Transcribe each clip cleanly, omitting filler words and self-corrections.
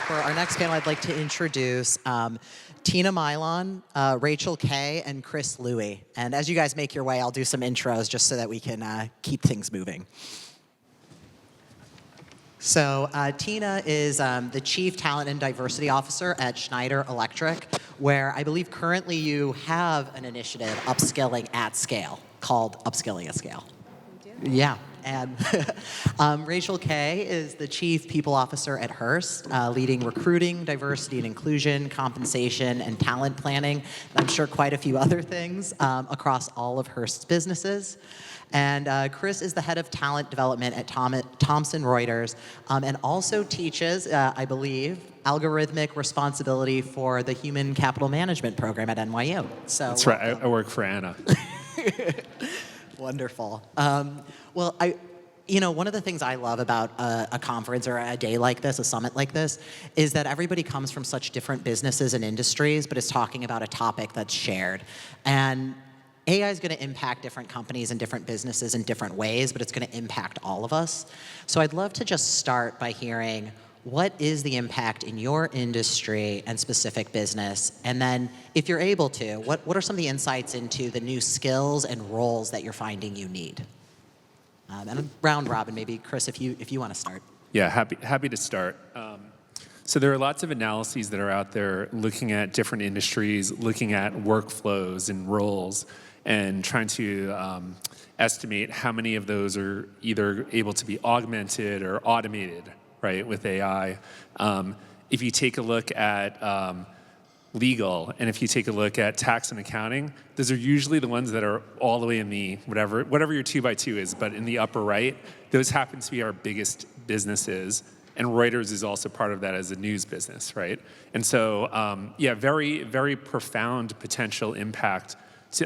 For our next panel, I'd like to introduce Tina Mylon, Rachel Kay, and Chris Louie. And as you guys make your way, I'll do some intros just so that we can keep things moving. So Tina is the Chief Talent and Diversity Officer at Schneider Electric, where I believe currently you have an initiative, Upskilling at Scale, called Upskilling at Scale. We do? Yeah. And Rachel Kay is the Chief People Officer at Hearst, leading recruiting, diversity and inclusion, compensation, and talent planning, and I'm sure quite a few other things across all of Hearst's businesses. And Chris is the head of talent development at Thomson Reuters, and also teaches, I believe, algorithmic responsibility for the Human Capital Management program at NYU. So that's right. I work for Anna. Wonderful. Well, one of the things I love about a conference or a day like this, a summit like this, is that everybody comes from such different businesses and industries, but is talking about a topic that's shared. And AI is going to impact different companies and different businesses in different ways, but it's going to impact all of us. So I'd love to just start by hearing, what is the impact in your industry and specific business? And then, if you're able to, what are some of the insights into the new skills and roles that you're finding you need? And round robin, maybe Chris, if you want to start. Yeah, happy to start. So there are lots of analyses that are out there looking at different industries, looking at workflows and roles, and trying to estimate how many of those are either able to be augmented or automated, right, with AI. If you take a look at legal, and if you take a look at tax and accounting, those are usually the ones that are all the way in the, whatever your 2x2 is, but in the upper right, those happen to be our biggest businesses. And Reuters is also part of that as a news business, right? And so, yeah, very, very profound potential impact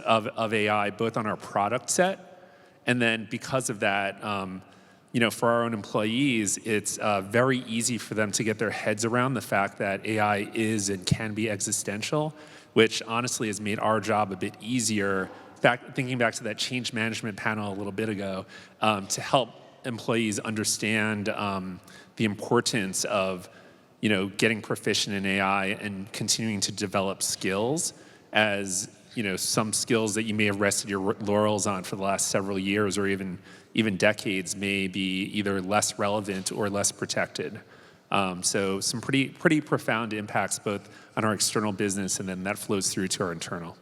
of AI, both on our product set, and then because of that, for our own employees, it's very easy for them to get their heads around the fact that AI is and can be existential, which honestly has made our job a bit easier. Thinking back to that change management panel a little bit ago, to help employees understand the importance of getting proficient in AI and continuing to develop skills, as some skills that you may have rested your laurels on for the last several years or even decades may be either less relevant or less protected. So some pretty profound impacts both on our external business, and then that flows through to our internal.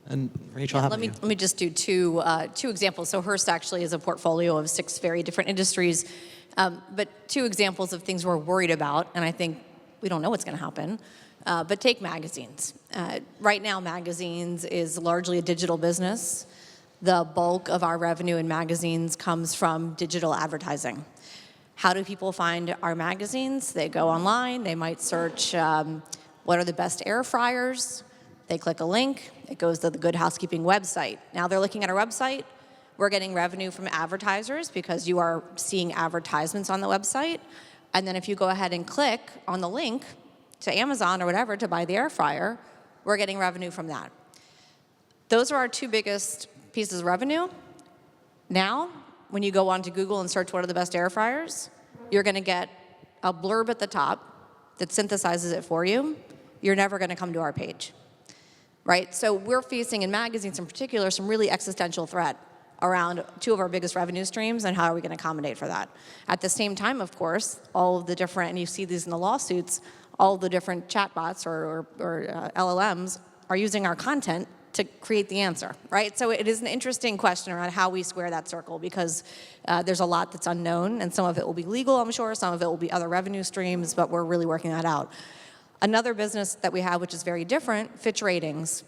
And Rachel, let me just do two examples. So Hearst actually is a portfolio of 6 very different industries, but 2 examples of things we're worried about, and I think we don't know what's going to happen. But take magazines. Right now, magazines is largely a digital business. The bulk of our revenue in magazines comes from digital advertising. How do people find our magazines? They go online. They might search what are the best air fryers. They click a link. It goes to the Good Housekeeping website. Now they're looking at our website. We're getting revenue from advertisers because you are seeing advertisements on the website. And then if you go ahead and click on the link to Amazon or whatever to buy the air fryer, we're getting revenue from that. Those are our 2 biggest pieces of revenue. Now, when you go onto Google and search what are the best air fryers, you're going to get a blurb at the top that synthesizes it for you. You're never going to come to our page, right? So we're facing, in magazines in particular, some really existential threat around 2 of our biggest revenue streams, and how are we going to accommodate for that? At the same time, of course, all of the different, and you see these in the lawsuits, all the different chatbots or LLMs are using our content to create the answer, right? So it is an interesting question around how we square that circle, because there's a lot that's unknown, and some of it will be legal, I'm sure, some of it will be other revenue streams, but we're really working that out. Another business that we have, which is very different, Fitch Ratings.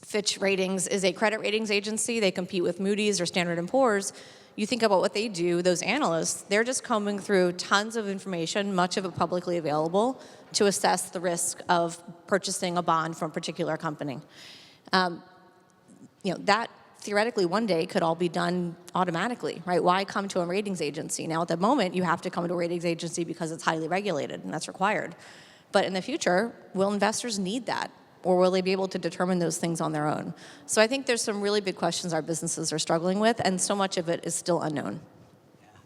Fitch Ratings is a credit ratings agency. They compete with Moody's or Standard & Poor's. You think about what they do, those analysts, they're just combing through tons of information, much of it publicly available, to assess the risk of purchasing a bond from a particular company. That theoretically one day could all be done automatically, right? Why come to a ratings agency? Now, at the moment, you have to come to a ratings agency because it's highly regulated, and that's required. But in the future, will investors need that? Or will they be able to determine those things on their own? So I think there's some really big questions our businesses are struggling with, and so much of it is still unknown.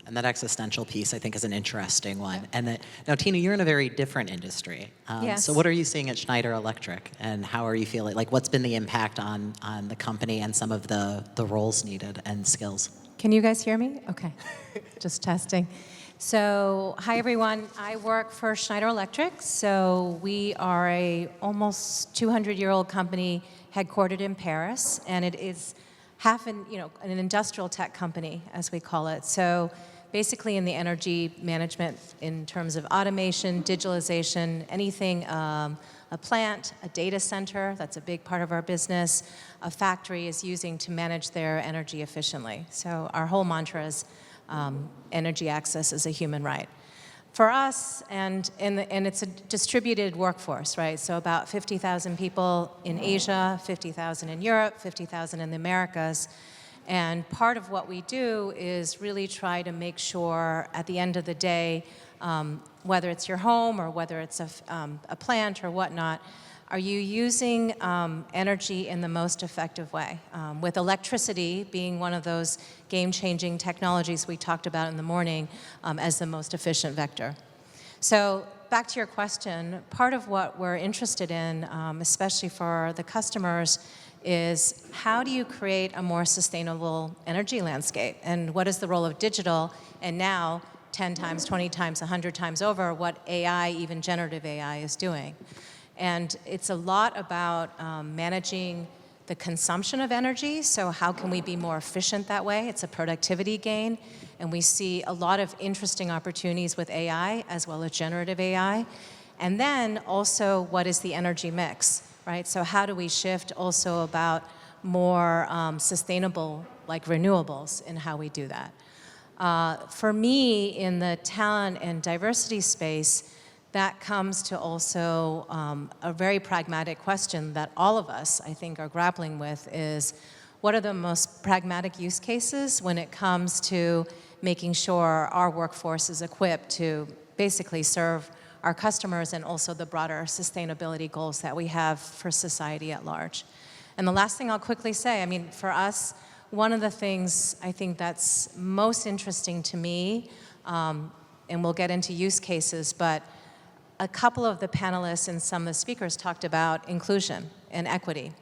And that existential piece, I think, is an interesting one. And that, now, Tina, you're in a very different industry. Yes. So what are you seeing at Schneider Electric, and how are you feeling? Like, what's been the impact on the company and some of the roles needed and skills? Can you guys hear me? Okay, just testing. So, hi everyone. I work for Schneider Electric. So we are a almost 200-year-old company headquartered in Paris, and it is an industrial tech company, as we call it. So basically in the energy management in terms of automation, digitalization, anything, a plant, a data center, that's a big part of our business, a factory is using to manage their energy efficiently. So our whole mantra is energy access is a human right. For us, and it's a distributed workforce, right? So about 50,000 people in Asia, 50,000 in Europe, 50,000 in the Americas. And part of what we do is really try to make sure at the end of the day, whether it's your home or whether it's a plant or whatnot, are you using energy in the most effective way? With electricity being one of those game-changing technologies we talked about in the morning as the most efficient vector. So back to your question, part of what we're interested in, especially for the customers, is how do you create a more sustainable energy landscape? And what is the role of digital? And now, 10 times, 20 times, 100 times over, what AI, even generative AI, is doing. And it's a lot about managing the consumption of energy, so how can we be more efficient that way? It's a productivity gain, and we see a lot of interesting opportunities with AI as well as generative AI. And then also, what is the energy mix, right? So how do we shift also about more sustainable, like renewables, in how we do that? For me, in the talent and diversity space, that comes to also a very pragmatic question that all of us, I think, are grappling with is, what are the most pragmatic use cases when it comes to making sure our workforce is equipped to basically serve our customers and also the broader sustainability goals that we have for society at large. And the last thing I'll quickly say, I mean, for us, one of the things I think that's most interesting to me, and we'll get into use cases, but a couple of the panelists and some of the speakers talked about inclusion and equity.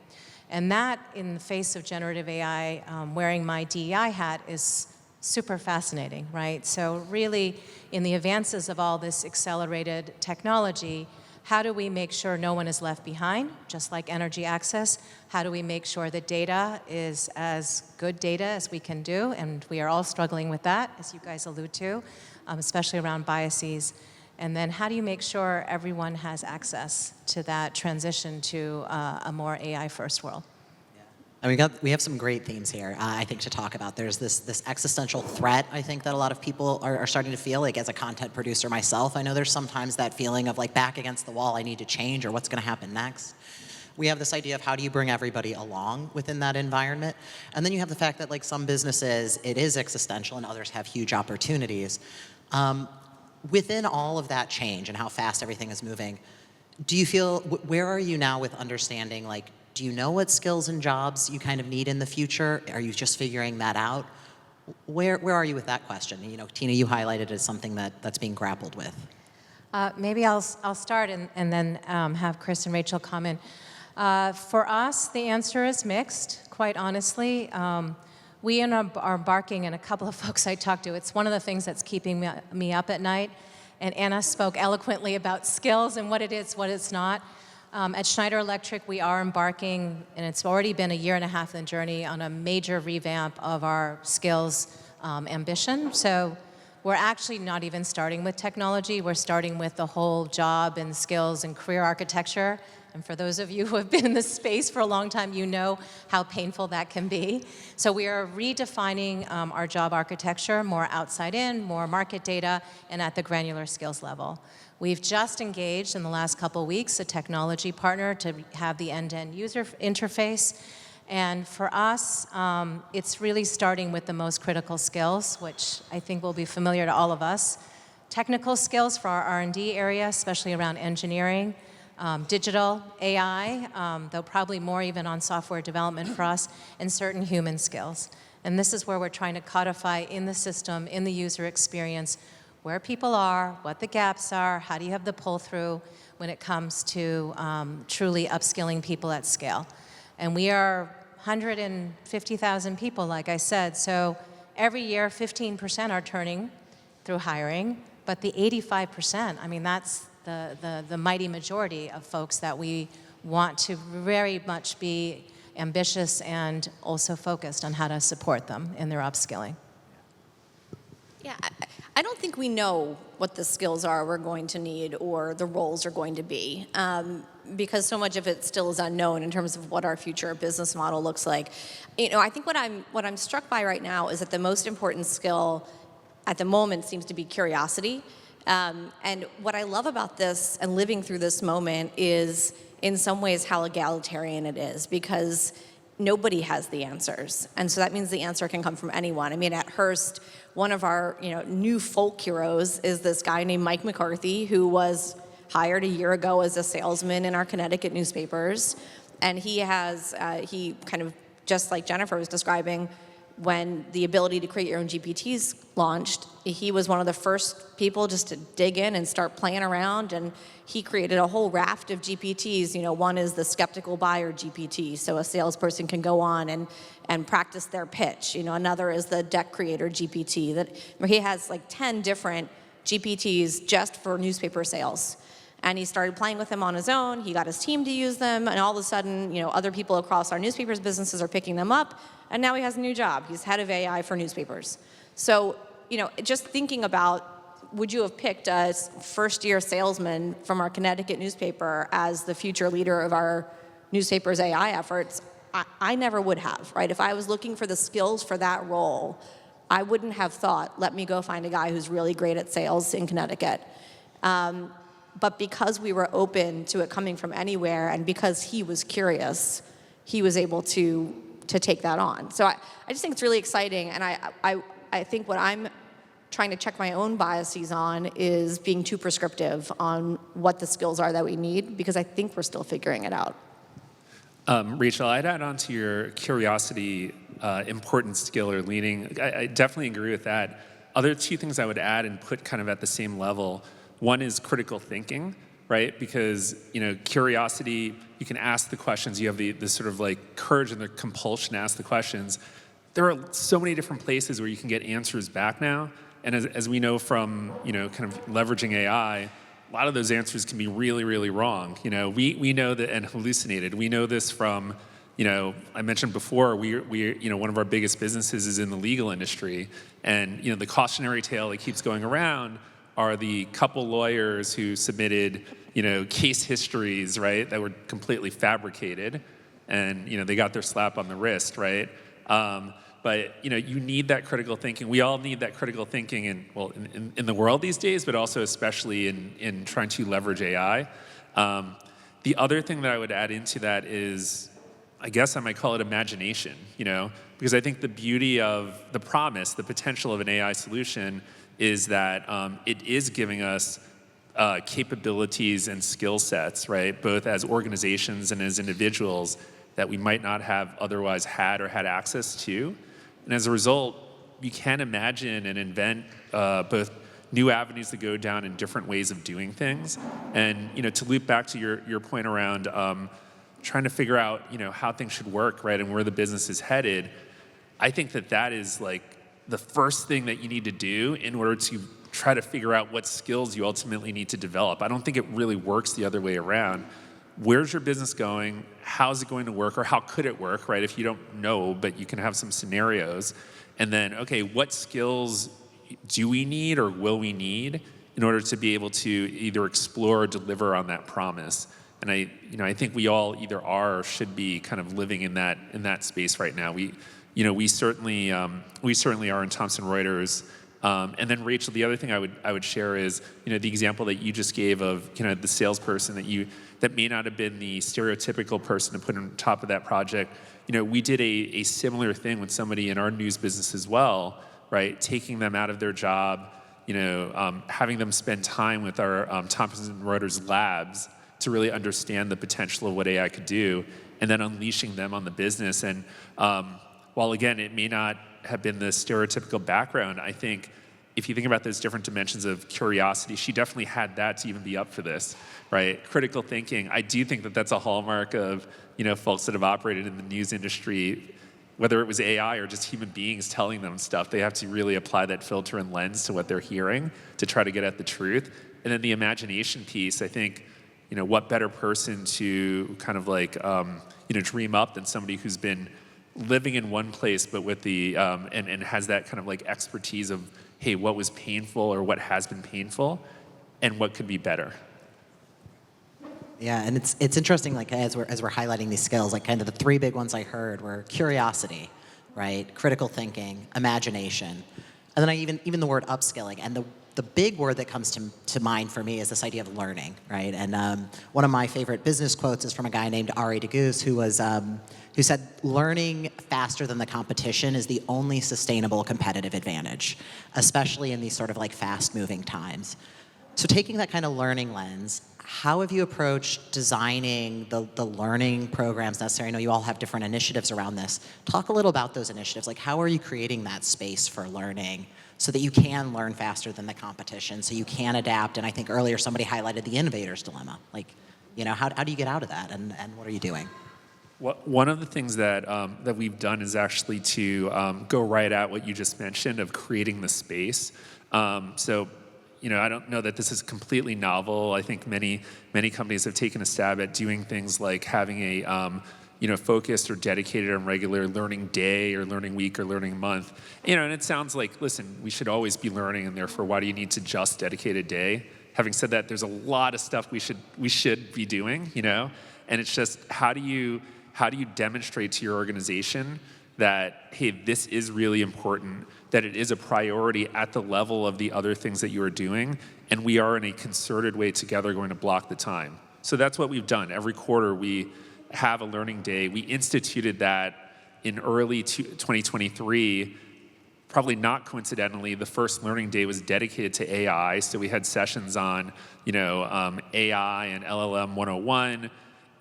And that, in the face of generative AI, wearing my DEI hat, is super fascinating, right? So really, in the advances of all this accelerated technology, how do we make sure no one is left behind, just like energy access? How do we make sure that data is as good data as we can do? And we are all struggling with that, as you guys allude to, especially around biases. And then how do you make sure everyone has access to that transition to a more AI-first world? And we have some great themes here, I think, to talk about. There's this existential threat, I think, that a lot of people are starting to feel. Like, as a content producer myself, I know there's sometimes that feeling of like back against the wall, I need to change, or what's going to happen next. We have this idea of how do you bring everybody along within that environment. And then you have the fact that, like, some businesses, it is existential and others have huge opportunities. Within all of that change and how fast everything is moving, do you feel, where are you now with understanding, like, do you know what skills and jobs you kind of need in the future? Are you just figuring that out? Where are you with that question? You know, Tina, you highlighted it as something that's being grappled with. Maybe I'll start and then have Chris and Rachel comment. For us, the answer is mixed, quite honestly. We are embarking, and a couple of folks I talked to, it's one of the things that's keeping me up at night. And Anna spoke eloquently about skills and what it is, what it's not. At Schneider Electric, we are embarking, and it's already been a year and a half in the journey, on a major revamp of our skills ambition. So we're actually not even starting with technology. We're starting with the whole job and skills and career architecture. And for those of you who have been in this space for a long time, you know how painful that can be. So we are redefining our job architecture, more outside in, more market data, and at the granular skills level. We've just engaged in the last couple of weeks a technology partner to have the end-to-end user interface. And for us, it's really starting with the most critical skills, which I think will be familiar to all of us. Technical skills for our R&D area, especially around engineering, digital, AI, though probably more even on software development for us, and certain human skills. And this is where we're trying to codify in the system, in the user experience, where people are, what the gaps are, how do you have the pull-through when it comes to truly upskilling people at scale. And we are 150,000 people, like I said, so every year 15% are turning through hiring, but the 85%, I mean, that's the mighty majority of folks that we want to very much be ambitious and also focused on how to support them in their upskilling. Yeah, I don't think we know what the skills are we're going to need or the roles are going to be, because so much of it still is unknown in terms of what our future business model looks like. I think what I'm struck by right now is that the most important skill at the moment seems to be curiosity. And what I love about this and living through this moment is, in some ways, how egalitarian it is, because nobody has the answers. And so that means the answer can come from anyone. I mean, at Hearst, one of our new folk heroes is this guy named Mike McCarthy, who was hired a year ago as a salesman in our Connecticut newspapers. And he kind of, just like Jennifer was describing, when the ability to create your own GPTs launched, he was one of the first people just to dig in and start playing around, and he created a whole raft of GPTs. One is the skeptical buyer GPT, so a salesperson can go on and practice their pitch. Another is the deck creator GPT, where he has like 10 different GPTs just for newspaper sales. And he started playing with them on his own. He got his team to use them, and all of a sudden, other people across our newspapers businesses are picking them up, and now he has a new job. He's head of AI for newspapers. So, just thinking about, would you have picked a first-year salesman from our Connecticut newspaper as the future leader of our newspaper's AI efforts? I never would have, right? If I was looking for the skills for that role, I wouldn't have thought, let me go find a guy who's really great at sales in Connecticut. But because we were open to it coming from anywhere, and because he was curious, he was able to take that on. So I just think it's really exciting, and I think what I'm trying to check my own biases on is being too prescriptive on what the skills are that we need, because I think we're still figuring it out. Rachel, I'd add on to your curiosity, important skill or leaning. I definitely agree with that. Other two things I would add and put kind of at the same level. One is critical thinking, right? Because, curiosity, you can ask the questions. You have the sort of like courage and the compulsion to ask the questions. There are so many different places where you can get answers back now. And as we know from, kind of leveraging AI, a lot of those answers can be really, really wrong. We know that, and hallucinated. We know this from, I mentioned before, we one of our biggest businesses is in the legal industry. And, the cautionary tale that keeps going around are the couple lawyers who submitted, case histories, right, that were completely fabricated, and they got their slap on the wrist, right? But you need that critical thinking. We all need that critical thinking in the world these days, but also especially in trying to leverage AI. The other thing that I would add into that is, I guess I might call it imagination, because I think the beauty of the promise, the potential of an AI solution is that it is giving us capabilities and skill sets, right, both as organizations and as individuals that we might not have otherwise had access to. And as a result, you can imagine and invent both new avenues to go down in different ways of doing things. And to loop back to your point around trying to figure out how things should work, right, and where the business is headed, I think that is like the first thing that you need to do in order to try to figure out what skills you ultimately need to develop. I don't think it really works the other way around. Where's your business going? How's it going to work? Or how could it work, right? If you don't know, but you can have some scenarios. And then, okay, what skills do we need or will we need in order to be able to either explore or deliver on that promise? And I think we all either are or should be kind of living in that space right now. We certainly are in Thomson Reuters. And then Rachel, the other thing I would share is, the example that you just gave of, the salesperson that may not have been the stereotypical person to put on top of that project. We did a similar thing with somebody in our news business as well, right? Taking them out of their job, having them spend time with our Thomson Reuters labs to really understand the potential of what AI could do, and then unleashing them on the business. And while again, it may not have been the stereotypical background, I think if you think about those different dimensions of curiosity, she definitely had that to even be up for this, right? Critical thinking, I do think that that's a hallmark of, folks that have operated in the news industry, whether it was AI or just human beings telling them stuff. They have to really apply that filter and lens to what they're hearing to try to get at the truth. And then the imagination piece, I think, what better person to kind of like, dream up than somebody who's been living in one place, but with the, and has that kind of like expertise of, hey, what was painful or what has been painful and what could be better. Yeah, and it's interesting, like as we're highlighting these skills, like kind of the three big ones I heard were curiosity, right? Critical thinking, imagination, and then even the word upskilling. And the big word that comes to mind for me is this idea of learning, right? And one of my favorite business quotes is from a guy named Ari DeGoose, who said, learning faster than the competition is the only sustainable competitive advantage, especially in these sort of like fast-moving times. So taking that kind of learning lens, how have you approached designing the learning programs necessary? I know you all have different initiatives around this. Talk a little about those initiatives. Like, how are you creating that space for learning so that you can learn faster than the competition, so you can adapt? And I think earlier somebody highlighted the innovator's dilemma. Like, how do you get out of that, and what are you doing? One of the things that we've done is actually to go right at what you just mentioned of creating the space. So, I don't know that this is completely novel. I think many companies have taken a stab at doing things like having a focused or dedicated and regular learning day or learning week or learning month. And it sounds like, listen, we should always be learning, and therefore, why do you need to just dedicate a day? Having said that, there's a lot of stuff we should be doing, and it's just how do you demonstrate to your organization that, hey, this is really important, that it is a priority at the level of the other things that you are doing, and we are in a concerted way together going to block the time. So that's what we've done. Every quarter we have a learning day. We instituted that in early 2023. Probably not coincidentally, the first learning day was dedicated to AI. So we had sessions on, AI and LLM 101,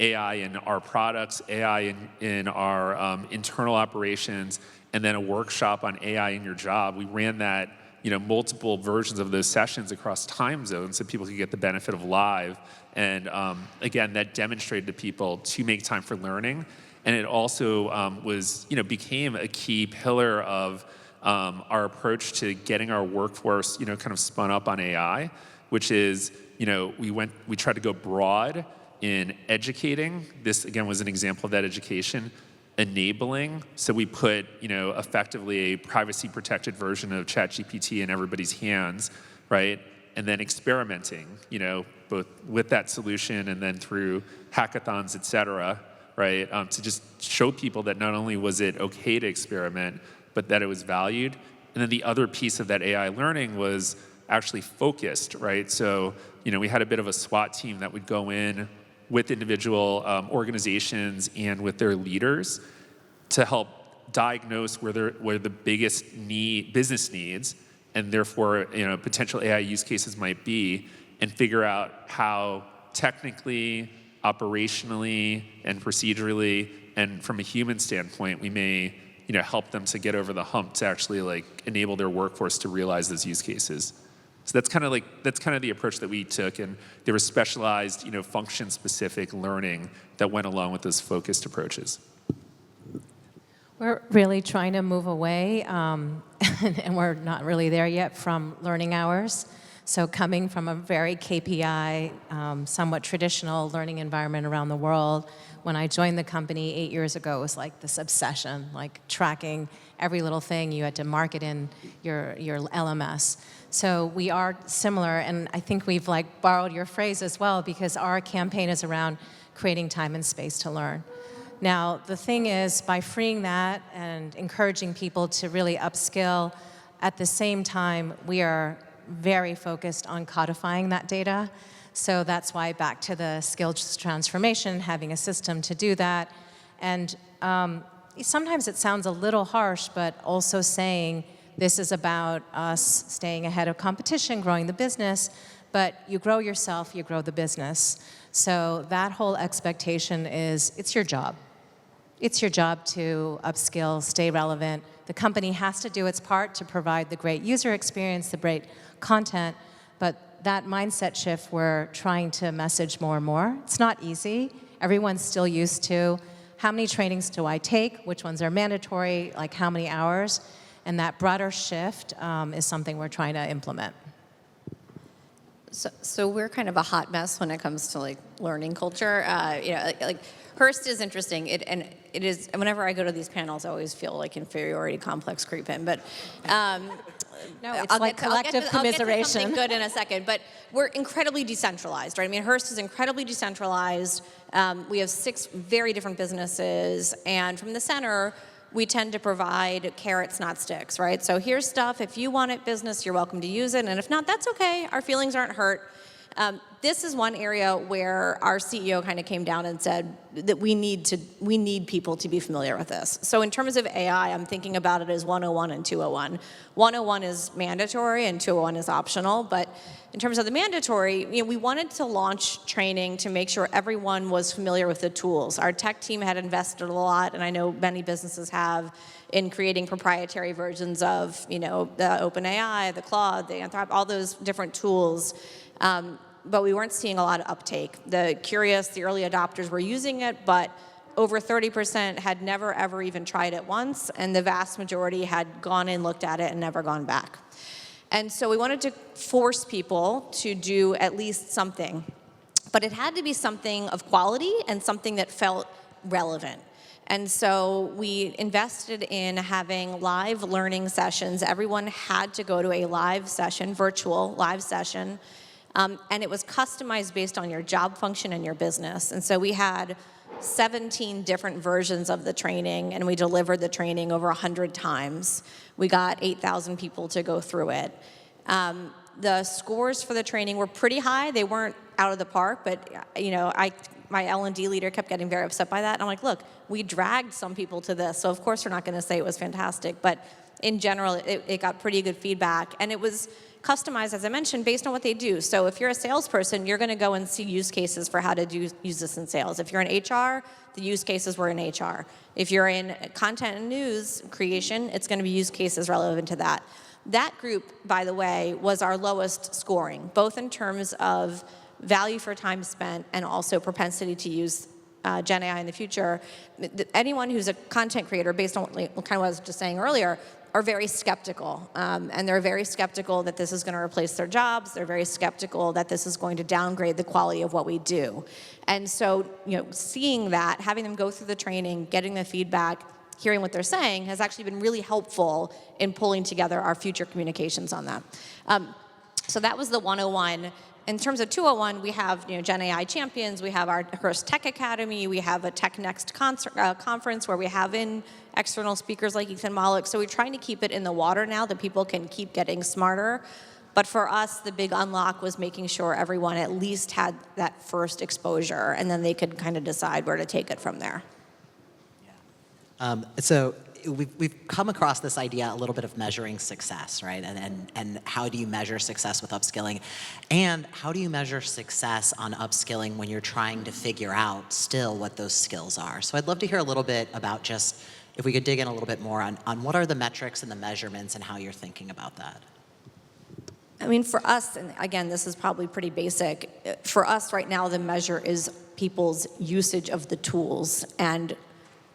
AI in our products, AI in our internal operations, and then a workshop on AI in your job. We ran that, multiple versions of those sessions across time zones so people could get the benefit of live. And again, that demonstrated to people to make time for learning. And it also became a key pillar of our approach to getting our workforce, kind of spun up on AI, which is, we tried to go broad in educating. This, again, was an example of that education. Enabling, so we put, effectively a privacy-protected version of ChatGPT in everybody's hands, right? And then experimenting, both with that solution and then through hackathons, et cetera, right? To just show people that not only was it okay to experiment, but that it was valued. And then the other piece of that AI learning was actually focused, right? So, we had a bit of a SWAT team that would go in with individual organizations and with their leaders to help diagnose where the biggest business needs, and therefore potential AI use cases might be, and figure out how technically, operationally, and procedurally, and from a human standpoint, we may help them to get over the hump to actually like enable their workforce to realize those use cases. So that's kind of the approach that we took, and there was specialized, function-specific learning that went along with those focused approaches. We're really trying to move away, and we're not really there yet, from learning hours. So coming from a very KPI, somewhat traditional learning environment around the world, when I joined the company 8 years ago, it was like this obsession, like tracking every little thing. You had to mark it in your LMS. So we are similar, and I think we've like borrowed your phrase as well, because our campaign is around creating time and space to learn. Now, the thing is, by freeing that and encouraging people to really upskill, at the same time, we are very focused on codifying that data. So that's why, back to the skills transformation, having a system to do that. And sometimes it sounds a little harsh, but also saying this is about us staying ahead of competition, growing the business, but you grow yourself, you grow the business. So that whole expectation is, it's your job. it's your job to upskill, stay relevant. The company has to do its part to provide the great user experience, the great content, but that mindset shift we're trying to message more and more. It's not easy. Everyone's still used to how many trainings do I take, which ones are mandatory, like how many hours, and that broader shift is something we're trying to implement. So we're kind of a hot mess when it comes to like learning culture. Like Hearst is interesting. It is. Whenever I go to these panels, I always feel like inferiority complex creep in. But no, it's like collective commiseration. I'll get to something good in a second. But we're incredibly decentralized, right? I mean, Hearst is incredibly decentralized. We have 6 very different businesses, and from the center, we tend to provide carrots, not sticks, right? So here's stuff. If you want it business, you're welcome to use it. And if not, that's okay. Our feelings aren't hurt. This is one area where our CEO kind of came down and said that we need people to be familiar with this. So in terms of AI, I'm thinking about it as 101 and 201. 101 is mandatory and 201 is optional. But in terms of the mandatory, we wanted to launch training to make sure everyone was familiar with the tools. Our tech team had invested a lot, and I know many businesses have, in creating proprietary versions of, the OpenAI, the Claude, the Anthropic, all those different tools. But we weren't seeing a lot of uptake. The curious, the early adopters were using it, but over 30% had never, ever even tried it once, and the vast majority had gone in, looked at it, and never gone back. And so we wanted to force people to do at least something. But it had to be something of quality and something that felt relevant. And so we invested in having live learning sessions. Everyone had to go to a live session, virtual live session. And it was customized based on your job function and your business. And so we had 17 different versions of the training, and we delivered the training over 100 times. We got 8,000 people to go through it. The scores for the training were pretty high. They weren't out of the park, but my L&D leader kept getting very upset by that. And I'm like, look, we dragged some people to this, so of course we're not going to say it was fantastic. But in general, it got pretty good feedback, and it was customized, as I mentioned, based on what they do. So if you're a salesperson, you're going to go and see use cases for how to use this in sales. If you're in HR, the use cases were in HR. If you're in content and news creation, it's going to be use cases relevant to that. That group, by the way, was our lowest scoring, both in terms of value for time spent and also propensity to use Gen AI in the future. Anyone who's a content creator, based on kind of what I was just saying earlier, are very skeptical. And they're very skeptical that this is going to replace their jobs. They're very skeptical that this is going to downgrade the quality of what we do. And so, seeing that, having them go through the training, getting the feedback, hearing what they're saying has actually been really helpful in pulling together our future communications on that. So that was the 101. In terms of 201, we have Gen AI champions, we have our Hearst Tech Academy, we have a Tech Next conference where we have in external speakers like Ethan Malik. So we're trying to keep it in the water now that people can keep getting smarter. But for us, the big unlock was making sure everyone at least had that first exposure, and then they could kind of decide where to take it from there. Yeah. So we've come across this idea a little bit of measuring success, right? And how do you measure success with upskilling? And how do you measure success on upskilling when you're trying to figure out still what those skills are? So I'd love to hear a little bit about just, if we could dig in a little bit more on what are the metrics and the measurements and how you're thinking about that. I mean, for us, and again, this is probably pretty basic, for us right now, the measure is people's usage of the tools and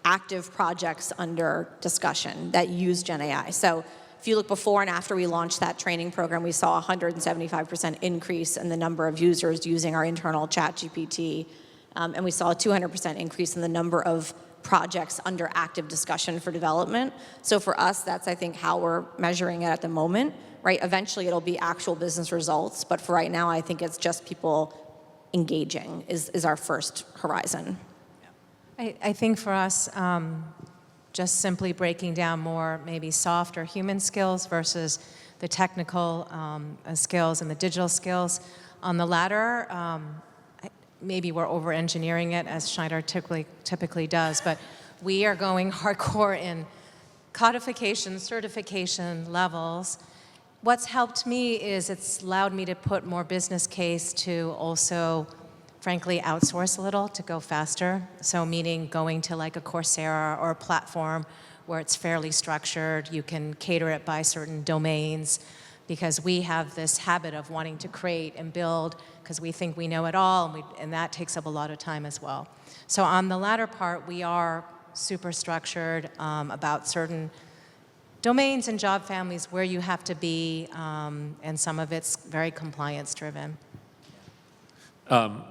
active projects under discussion that use Gen AI. So if you look before and after we launched that training program, we saw a 175% increase in the number of users using our internal ChatGPT, and we saw a 200% increase in the number of projects under active discussion for development. So for us, that's, I think, how we're measuring it at the moment, right? Eventually, it'll be actual business results, but for right now, I think it's just people engaging is our first horizon. I think for us, just simply breaking down more maybe soft or human skills versus the technical skills and the digital skills. On the latter, maybe we're over-engineering it, as Schneider typically does, but we are going hardcore in codification, certification levels. What's helped me is it's allowed me to put more business case to also frankly, outsource a little to go faster. So meaning going to like a Coursera or a platform where it's fairly structured, you can cater it by certain domains, because we have this habit of wanting to create and build because we think we know it all, and that takes up a lot of time as well. So on the latter part, we are super structured about certain domains and job families where you have to be, and some of it's very compliance driven.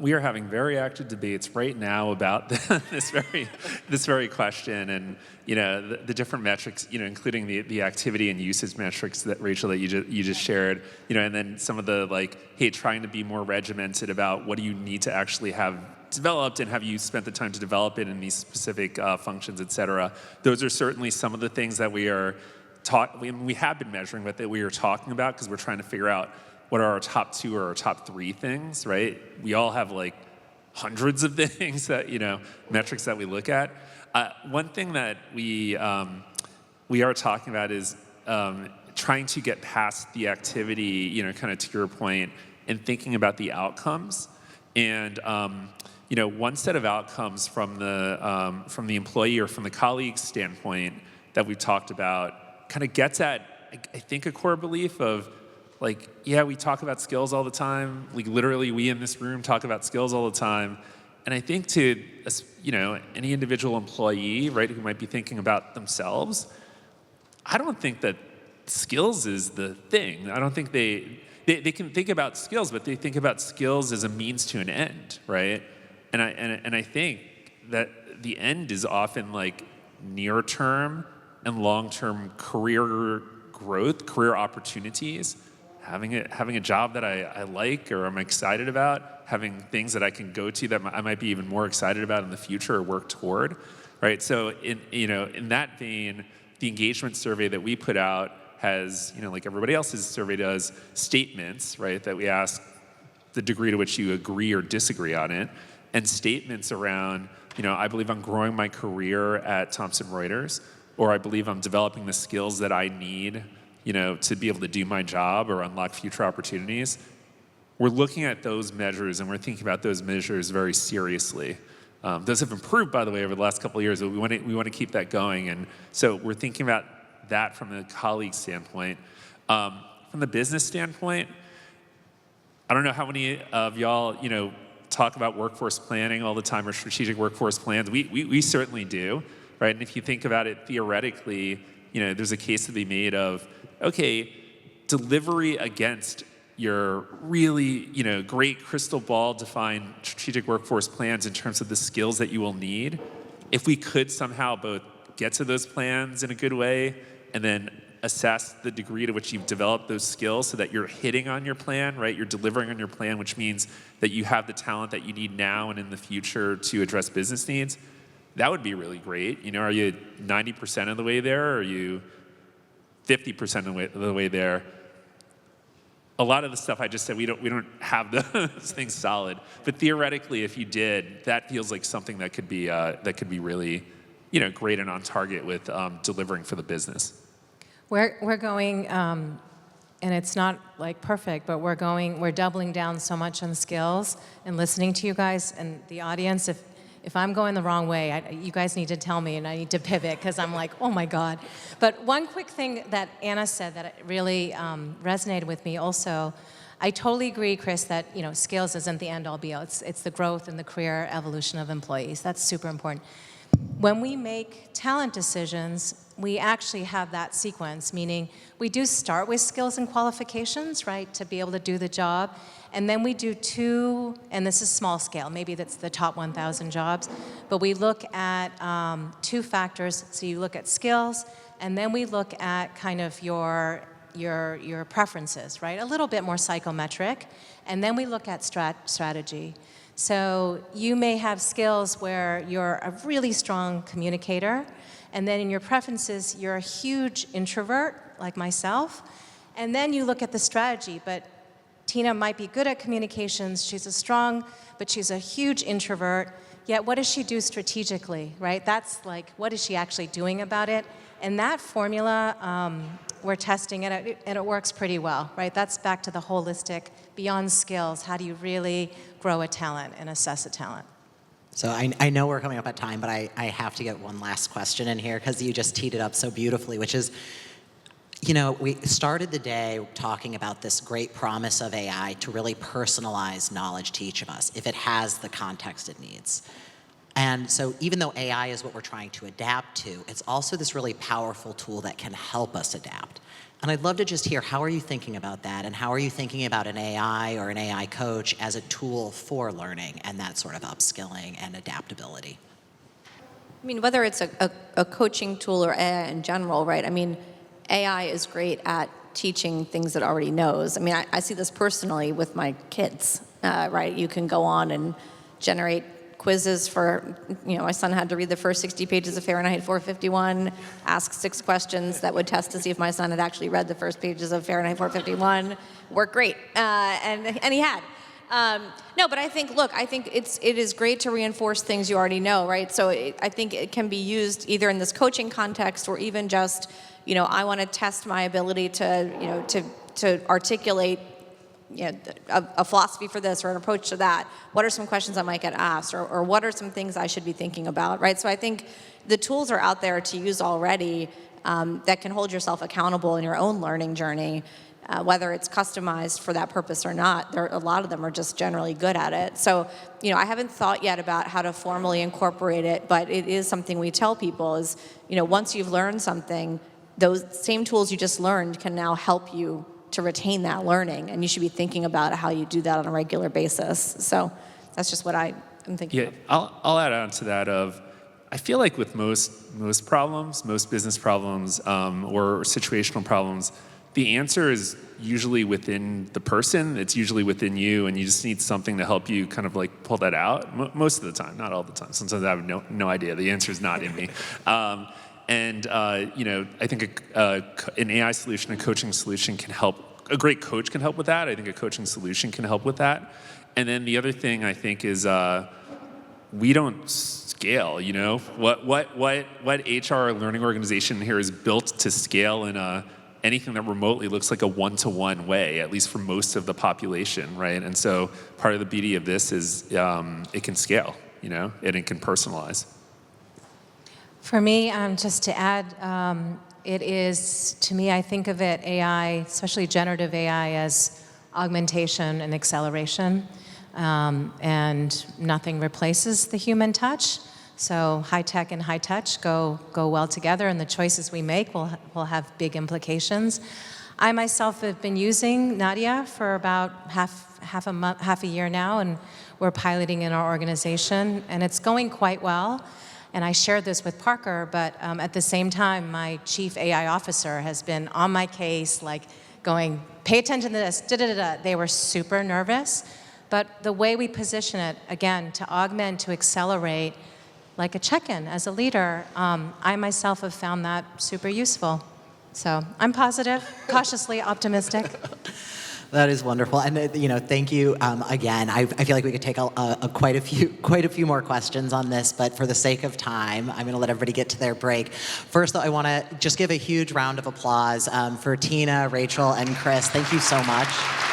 We are having very active debates right now about this very question, and the different metrics, including the activity and usage metrics that Rachel that you just shared, and then some of the trying to be more regimented about what do you need to actually have developed, and have you spent the time to develop it in these specific functions, et cetera. Those are certainly some of the things that we are we have been measuring, but that we are talking about because we're trying to figure out what are our top 2 or our top 3 things, right? We all have hundreds of things that, metrics that we look at. One thing that we are talking about is trying to get past the activity, kind of to your point, and thinking about the outcomes. And, one set of outcomes from the employee or from the colleague standpoint that we've talked about kind of gets at, I think, a core belief of, we talk about skills all the time. Literally, we in this room talk about skills all the time. And I think to, any individual employee, right, who might be thinking about themselves, I don't think that skills is the thing. I don't think they can think about skills, but they think about skills as a means to an end, right? And I think that the end is often near-term and long-term career growth, career opportunities. Having a job that I like or I'm excited about, having things that I can go to that I might be even more excited about in the future or work toward, right? So in that vein, the engagement survey that we put out has, like everybody else's survey does, statements, right, that we ask the degree to which you agree or disagree on it, and statements around, I believe I'm growing my career at Thomson Reuters, or I believe I'm developing the skills that I need to be able to do my job or unlock future opportunities. We're looking at those measures and we're thinking about those measures very seriously. Those have improved, by the way, over the last couple of years, but we want to keep that going. And so we're thinking about that from the colleague standpoint. From the business standpoint, I don't know how many of y'all, talk about workforce planning all the time or strategic workforce plans. We certainly do, right? And if you think about it theoretically, there's a case to be made of, okay, delivery against your really, great crystal ball defined strategic workforce plans in terms of the skills that you will need. If we could somehow both get to those plans in a good way and then assess the degree to which you've developed those skills so that you're hitting on your plan, right? You're delivering on your plan, which means that you have the talent that you need now and in the future to address business needs. That would be really great. Are you 90% of the way there, or are you 50% of the way there? A lot of the stuff I just said, we don't have those things solid. But theoretically, if you did, that feels like something that could be really, great and on target with delivering for the business. We're going, and it's not perfect, but we're doubling down so much on skills and listening to you guys and the audience. If I'm going the wrong way, you guys need to tell me and I need to pivot because I'm oh my God. But one quick thing that Anna said that really resonated with me also, I totally agree, Chris, that skills isn't the end all be all. It's the growth and the career evolution of employees. That's super important. When we make talent decisions, we actually have that sequence, meaning we do start with skills and qualifications, right, to be able to do the job. And then we do 2, and this is small scale, maybe that's the top 1,000 jobs, but we look at 2 factors. So you look at skills, and then we look at kind of your preferences, right? A little bit more psychometric. And then we look at strategy. So you may have skills where you're a really strong communicator, and then in your preferences, you're a huge introvert, like myself. And then you look at the strategy, but Tina might be good at communications, she's but she's a huge introvert, yet what does she do strategically, right? That's what is she actually doing about it? And that formula we're testing it, and it works pretty well, right? That's back to the holistic, beyond skills. How do you really grow a talent and assess a talent? So I know we're coming up at time, but I have to get one last question in here because you just teed it up so beautifully, which is, you know, we started the day talking about this great promise of AI to really personalize knowledge to each of us if it has the context it needs. And so even though AI is what we're trying to adapt to, it's also this really powerful tool that can help us adapt. And I'd love to just hear, how are you thinking about that? And how are you thinking about an AI or an AI coach as a tool for learning and that sort of upskilling and adaptability? I mean, whether it's a coaching tool or AI in general, right? I mean, AI is great at teaching things it already knows. I mean, I see this personally with my kids, right? You can go on and generate quizzes for, you know, my son had to read the first 60 pages of Fahrenheit 451, ask 6 questions that would test to see if my son had actually read the first pages of Fahrenheit 451. Worked great, and he had. No, but I think it is great to reinforce things you already know, right? So I think it can be used either in this coaching context or even just, you know, I want to test my ability to, you know, to articulate, you know, a philosophy for this or an approach to that. What are some questions I might get asked, or what are some things I should be thinking about, right? So I think the tools are out there to use already that can hold yourself accountable in your own learning journey, whether it's customized for that purpose or not. A lot of them are just generally good at it. So, you know, I haven't thought yet about how to formally incorporate it, but it is something we tell people is, you know, once you've learned something, those same tools you just learned can now help you to retain that learning, and you should be thinking about how you do that on a regular basis. So that's just what I'm thinking. Yeah, I'll add on to that of, I feel like with most problems, most business problems or situational problems, the answer is usually within the person. It's usually within you, and you just need something to help you kind of like pull that out. Most of the time, not all the time. Sometimes I have no idea. The answer is not in me. You know, I think an AI solution, a coaching solution can help. A great coach can help with that. I think a coaching solution can help with that. And then the other thing I think is we don't scale. You know, what HR learning organization here is built to scale in anything that remotely looks like a one-to-one way, at least for most of the population, right? And so part of the beauty of this is it can scale, you know, and it can personalize. For me, just to add, it is, to me, I think of it, AI, especially generative AI, as augmentation and acceleration, and nothing replaces the human touch. So high tech and high touch go well together, and the choices we make will have big implications. I myself have been using Nadia for about half a year now, and we're piloting in our organization, and it's going quite well. And I shared this with Parker, but at the same time, my chief AI officer has been on my case, like going, pay attention to this, da-da-da-da. They were super nervous. But the way we position it, again, to augment, to accelerate, like a check-in as a leader, I myself have found that super useful. So I'm positive, cautiously optimistic. That is wonderful, and you know, thank you again. I feel like we could take quite a few more questions on this, but for the sake of time, I'm going to let everybody get to their break. First, though, I want to just give a huge round of applause for Tina, Rachel, and Chris. Thank you so much.